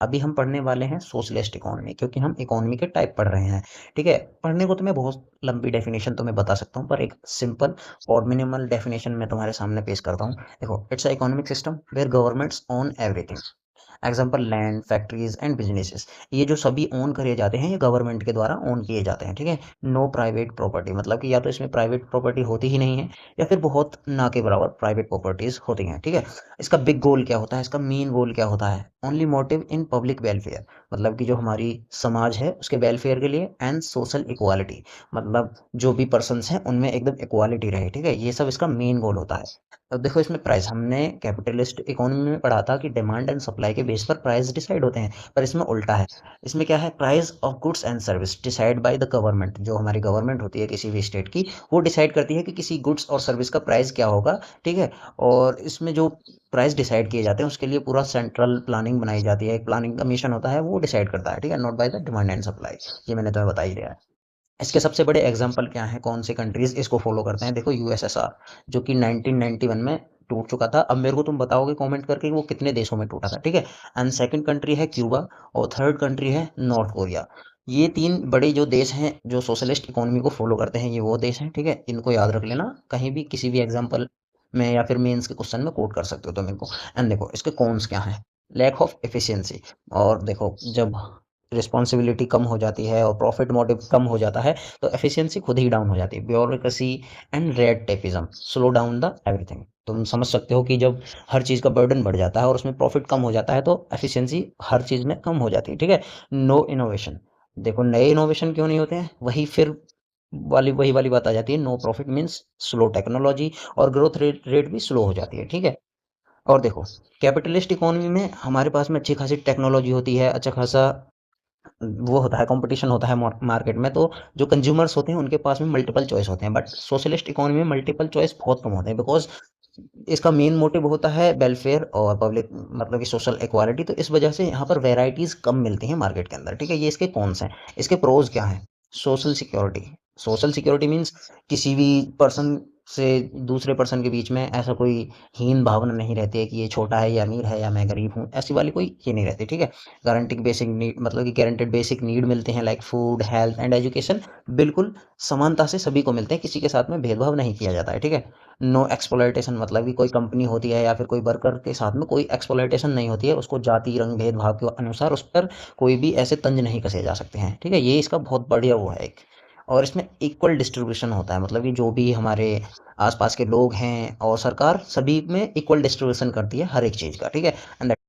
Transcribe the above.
अभी हम पढ़ने वाले हैं सोशलिस्ट इकोनॉमी, क्योंकि हम इकोनॉमी के टाइप पढ़ रहे हैं। ठीक है, पढ़ने को तो मैं बहुत लंबी डेफिनेशन तो मैं बता सकता हूँ, पर एक सिंपल और मिनिमल डेफिनेशन मैं तुम्हारे सामने पेश करता हूँ। देखो, it's a economic system where governments own everything. Example land, factories and businesses, ये जो सभी ओन करे जाते हैं ये गवर्नमेंट के द्वारा ओन किए जाते हैं। ठीक है, नो प्राइवेट प्रॉपर्टी, मतलब कि या तो इसमें प्राइवेट प्रॉपर्टी होती ही नहीं है, या फिर बहुत ना के बराबर प्राइवेट प्रॉपर्टीज होती हैं। ठीक है, इसका बिग गोल क्या होता है, इसका मेन गोल क्या होता है, only motive in public welfare, मतलब कि जो हमारी समाज है उसके वेलफेयर के लिए, एंड सोशल इक्वालिटी, मतलब जो भी पर्सन्स हैं उनमें एकदम इक्वालिटी रहे। ठीक है, ये सब इसका मेन गोल होता है। अब देखो इसमें प्राइस, हमने कैपिटलिस्ट इकोनॉमी में पढ़ा था कि डिमांड एंड सप्लाई के बेस पर प्राइस डिसाइड होते हैं, पर इसमें उल्टा है। इसमें क्या है, price of goods and service decide by the government, जो हमारी गवर्नमेंट होती है किसी भी स्टेट की, वो डिसाइड करती है कि किसी गुड्स और सर्विस का प्राइस क्या होगा। ठीक है, और इसमें जो प्राइस डिसाइड किए जाते हैं उसके लिए पूरा सेंट्रल प्लानिंग बनाई जाती है, एक प्लानिंग कमीशन होता है वो डिसाइड करता है। ठीक है, not by the demand and supply, ये मैंने तुम्हें बता ही दिया है। इसके सबसे बड़े एग्जाम्पल क्या हैं, कौन से कंट्रीज इसको फॉलो करते हैं, देखो यूएसएसआर, जो कि 1991 में टूट चुका था। अब मेरे को तुम बताओगे कमेंट करके कि वो कितने देशों में टूटा था। ठीक है, एंड सेकंड कंट्री है क्यूबा, और थर्ड कंट्री है नॉर्थ कोरिया। ये तीन बड़े जो देश हैं जो सोशलिस्ट इकोनॉमी को फॉलो करते हैं, ये वो देश हैं। ठीक है, इनको याद रख लेना, कहीं भी किसी भी एग्जाम्पल में या फिर मेंस के क्वेश्चन में कोट कर सकते हो तुम इनको। एंड देखो इसके कॉन्स क्या हैं, लैक ऑफ एफिशिएंसी, और देखो जब रिस्पॉन्सिबिलिटी कम हो जाती है और प्रॉफिट मोटिव कम हो जाता है तो एफिशिएंसी खुद ही डाउन हो जाती है। Bureaucracy and red tapism slow down the everything, तुम समझ सकते हो कि जब हर चीज़ का बर्डन बढ़ जाता है और उसमें प्रॉफिट कम हो जाता है तो एफिशिएंसी हर चीज़ में कम हो जाती है। ठीक है, नो इनोवेशन, देखो नए इनोवेशन क्यों नहीं होते हैं, वही फिर वही वाली बात आ जाती है, no profit means slow technology, और ग्रोथ रेट भी स्लो हो जाती है। ठीक है, और देखो कैपिटलिस्ट इकोनॉमी में हमारे पास में अच्छी खासी टेक्नोलॉजी होती है, अच्छा खासा वो होता है, कंपटीशन होता है मार्केट में, तो जो कंज्यूमर्स होते हैं उनके पास में मल्टीपल चॉइस होते हैं। बट सोशलिस्ट इकोनॉमी में मल्टीपल चॉइस बहुत कम होते हैं, बिकॉज इसका मेन मोटिव होता है वेलफेयर और पब्लिक, मतलब कि सोशल इक्वालिटी, तो इस वजह से यहाँ पर वेराइटीज कम मिलती हैं मार्केट के अंदर। ठीक है, ये इसके कॉन्स हैं। इसके प्रोज क्या हैं, social security, social security means किसी भी पर्सन से दूसरे पर्सन के बीच में ऐसा कोई हीन भावना नहीं रहती है कि ये छोटा है या अमीर है या मैं गरीब हूँ, ऐसी वाली कोई ये नहीं रहती। ठीक है, गारंटिंग बेसिक नीड, मतलब कि गारंटेड बेसिक नीड मिलते हैं like food, health and education, बिल्कुल समानता से सभी को मिलते हैं, किसी के साथ में भेदभाव नहीं किया जाता है। ठीक है, नो एक्सप्लॉयटेशन, मतलब कि कोई कंपनी होती है या फिर कोई वर्कर के साथ में कोई एक्सप्लॉयटेशन नहीं होती है, उसको जाति रंग भेदभाव के अनुसार उस पर कोई भी ऐसे तंज नहीं कसे जा सकते हैं। ठीक है, ये इसका बहुत बढ़िया वो है एक। और इसमें इक्वल डिस्ट्रीब्यूशन होता है, मतलब कि जो भी हमारे आसपास के लोग हैं और सरकार, सभी में इक्वल डिस्ट्रीब्यूशन करती है हर एक चीज़ का। ठीक है, एंड